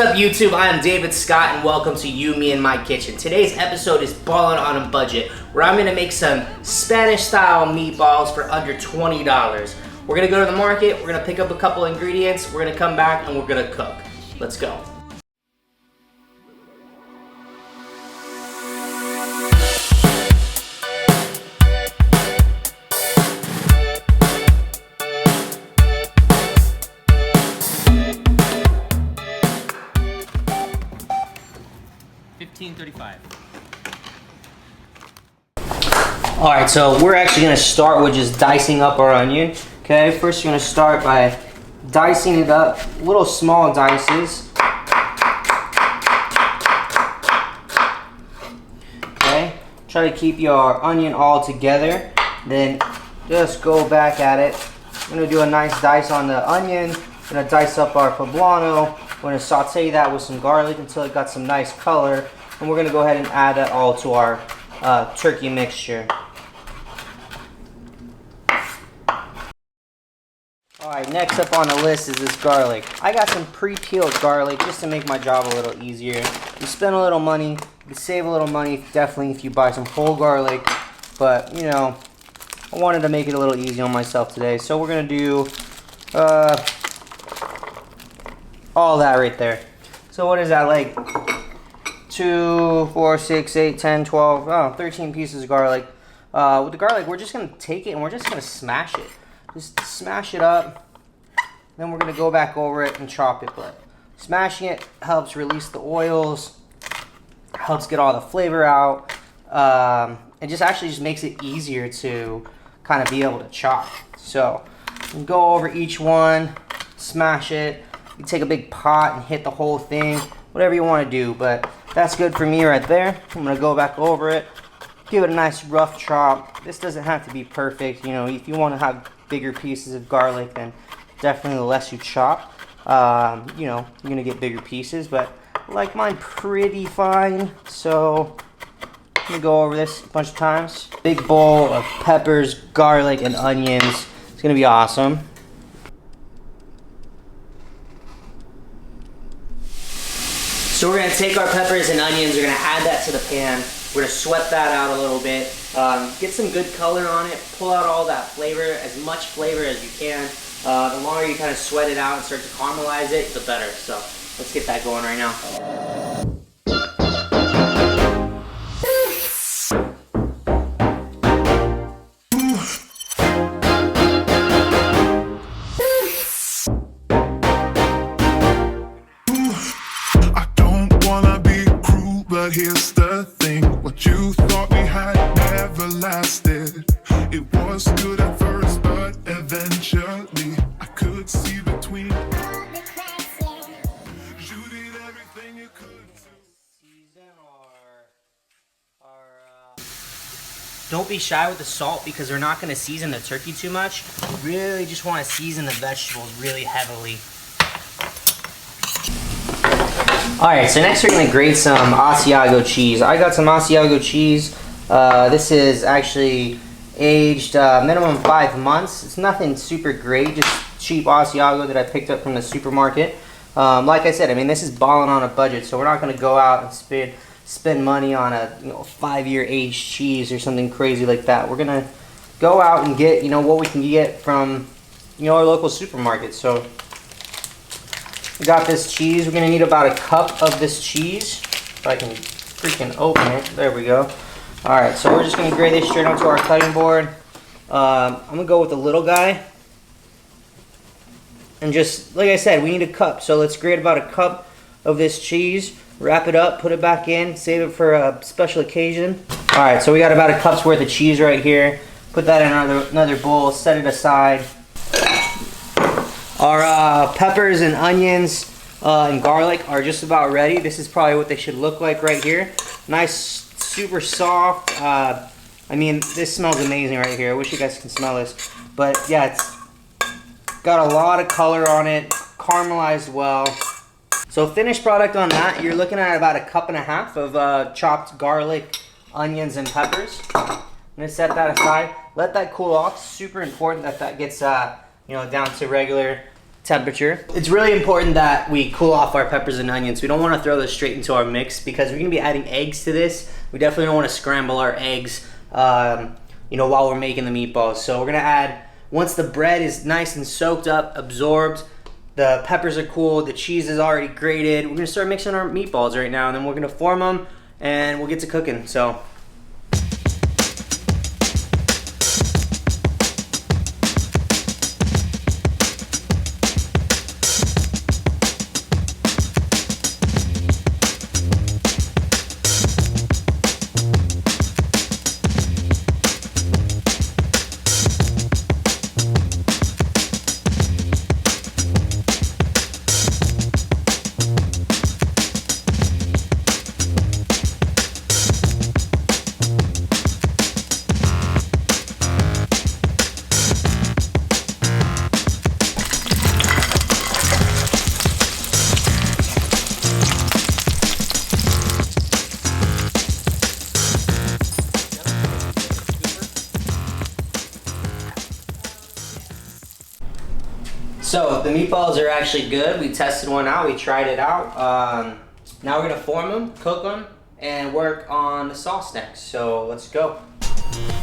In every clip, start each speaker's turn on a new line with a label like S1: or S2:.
S1: up, YouTube? I am David Scott, and welcome to You, Me, and My Kitchen. Today's episode is Ballin' on a Budget, where I'm gonna make some Spanish-style meatballs for under $20. We're gonna go to the market, we're gonna pick up a couple ingredients, we're gonna come back, and we're gonna cook. Let's go.
S2: $15.35.
S1: Alright, so we're actually going to start with just dicing up our onion. Okay, first we're going to start by dicing it up, little small dices. Okay, try to keep your onion all together. Then just go back at it. I'm going to do a nice dice on the onion. I'm going to dice up our poblano. We're going to saute that with some garlic until it got some nice color. And we're going to go ahead and add that all to our turkey mixture. Alright, next up on the list is this garlic. I got some pre-peeled garlic just to make my job a little easier. You spend a little money, you save a little money definitely if you buy some whole garlic. But, you know, I wanted to make it a little easy on myself today. So we're going to do all that right there. So what is that, like 2, 4, 6, 8, 10, 12, 13 pieces of garlic. With the garlic, we're just going to take it and we're just going to smash it. Just smash it up. Then we're going to go back over it and chop it. But smashing it helps release the oils, helps get all the flavor out. It just actually just makes it easier to kind of be able to chop. So you go over each one, smash it. You take a big pot and hit the whole thing, whatever you want to do, but that's good for me right there. I'm going to go back over it, give it a nice rough chop. This doesn't have to be perfect. You know, if you want to have bigger pieces of garlic, then definitely the less you chop, you know, you're going to get bigger pieces, but I like mine pretty fine, so I'm going to go over this a bunch of times. Big bowl of peppers, garlic, and onions. It's going to be awesome. So we're going to take our peppers and onions, we're going to add that to the pan. We're going to sweat that out a little bit, get some good color on it, pull out all that flavor, as much flavor as you can. The longer you kind of sweat it out and start to caramelize it, the better. So let's get that going right now.
S3: Here's the thing, what you thought we had never lasted. It was good at first, but eventually I could see between all the cracks. You did everything you could to
S1: season Don't be shy with the salt because we're not going to season the turkey too much. We really just want to season the vegetables really heavily. Alright, so next we're going to grate some Asiago cheese. I got some Asiago cheese. This is actually aged minimum 5 months. It's nothing super great, just cheap Asiago that I picked up from the supermarket. Like I said, I mean, this is balling on a budget, so we're not going to go out and spend money on a 5-year aged cheese or something crazy like that. We're going to go out and get, what we can get from, our local supermarket. So we got this cheese. We're going to need about a cup of this cheese. If I can freaking open it. There we go. Alright, so we're just going to grate this straight onto our cutting board. I'm going to go with the little guy. And just, like I said, we need a cup. So let's grate about a cup of this cheese. Wrap it up, put it back in, save it for a special occasion. Alright, so we got about a cup's worth of cheese right here. Put that in another bowl, set it aside. Our peppers and onions and garlic are just about ready. This is probably what they should look like right here. Nice, super soft. I mean, this smells amazing right here. I wish you guys can smell this. But yeah, it's got a lot of color on it, caramelized well. So finished product on that, you're looking at about a cup and a half of chopped garlic, onions, and peppers. I'm gonna set that aside. Let that cool off. Super important that that gets down to regular temperature. It's really important that we cool off our peppers and onions. We don't want to throw this straight into our mix because we're going to be adding eggs to this. We definitely don't want to scramble our eggs, you know, while we're making the meatballs. So we're going to add, once the bread is nice and soaked up, absorbed, the peppers are cool, the cheese is already grated, we're going to start mixing our meatballs right now, and then we're going to form them and we'll get to cooking. So So the meatballs are actually good. We tested one out, we tried it out. Now we're gonna form them, cook them, and work on the sauce next. So let's go.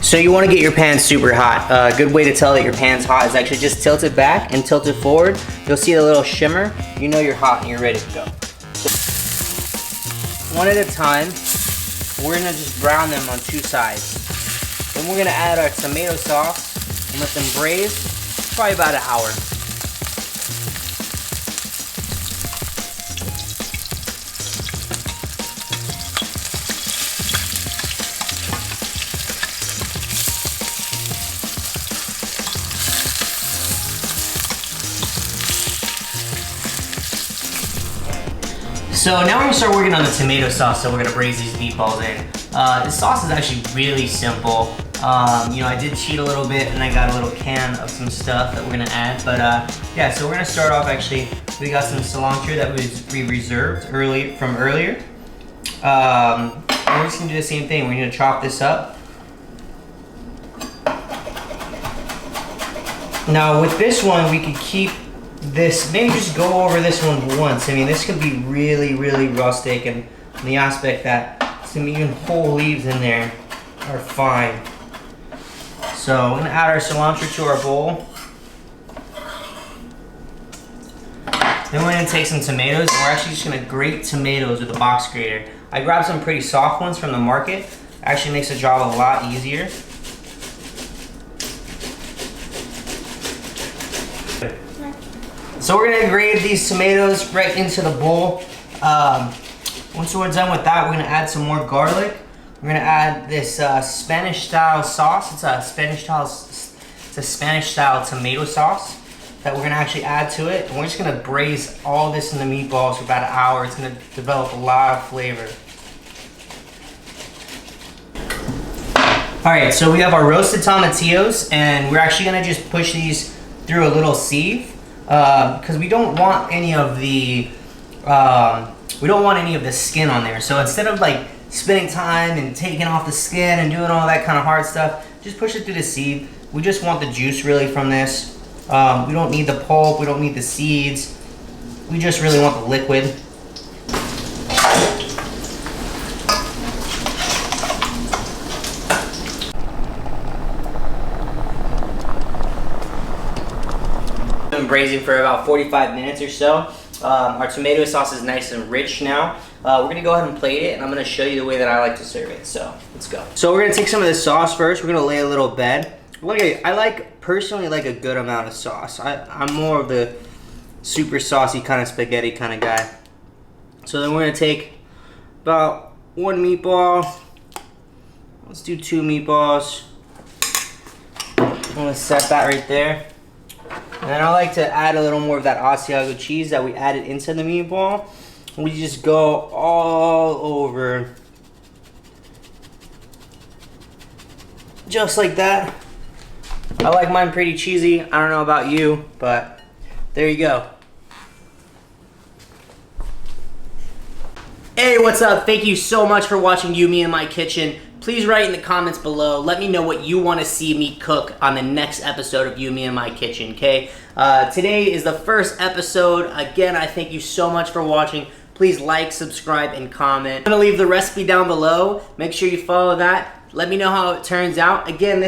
S1: So you wanna get your pan super hot. A good way to tell that your pan's hot is actually just tilt it back and tilt it forward. You'll see the little shimmer. You know you're hot and you're ready to go. So, one at a time, we're gonna just brown them on two sides. Then we're gonna add our tomato sauce and let them braise probably about an hour. So now we're gonna start working on the tomato sauce that we're gonna braise these meatballs in. This sauce is actually really simple. You know, I did cheat a little bit and I got a little can of some stuff that we're gonna add, but yeah, so we're gonna start off actually, we got some cilantro that we reserved from earlier. And we're just gonna do the same thing. We're gonna chop this up. Now with this one, we could keep this, maybe just go over this one once. I mean, this could be really, really rustic, and the aspect that some even whole leaves in there are fine. So we're gonna add our cilantro to our bowl. Then we're gonna take some tomatoes, and we're actually just gonna grate tomatoes with a box grater. I grabbed some pretty soft ones from the market. Actually makes the job a lot easier. So we're gonna grate these tomatoes right into the bowl. Once we're done with that, we're gonna add some more garlic. We're gonna add this Spanish style sauce. It's a Spanish style tomato sauce that we're gonna actually add to it. And we're just gonna braise all this in the meatballs for about an hour. It's gonna develop a lot of flavor. All right, so we have our roasted tomatillos, and we're actually gonna just push these through a little sieve. Because we don't want any of the skin on there. So instead of like spending time and taking off the skin and doing all that kind of hard stuff, just push it through the sieve. We just want the juice really from this. We don't need the pulp, we don't need the seeds. We just really want the liquid. Braising for about 45 minutes or so. Our tomato sauce is nice and rich now. We're gonna go ahead and plate it, and I'm gonna show you the way that I like to serve it. So let's go. So we're gonna take some of this sauce first. We're gonna lay a little bed. I personally like a good amount of sauce. I'm more of the super saucy kind of spaghetti kind of guy. So then we're gonna take about one meatball. Let's do 2 meatballs. I'm gonna set that right there. And then I like to add a little more of that Asiago cheese that we added into the meatball. We just go all over. Just like that. I like mine pretty cheesy. I don't know about you, but there you go. Hey, what's up? Thank you so much for watching You, Me, and My Kitchen. Please write in the comments below. Let me know what you want to see me cook on the next episode of You, Me, and My Kitchen, okay? Today is the first episode. Again, I thank you so much for watching. Please like, subscribe, and comment. I'm gonna leave the recipe down below. Make sure you follow that. Let me know how it turns out. Again,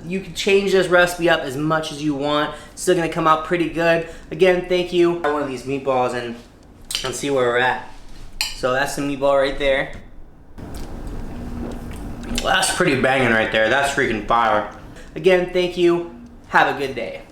S1: you can change this recipe up as much as you want. It's still gonna come out pretty good. Again, thank you. Try one of these meatballs and see where we're at. So that's the meatball right there. Well, that's pretty banging right there. That's freaking fire. Again, thank you. Have a good day.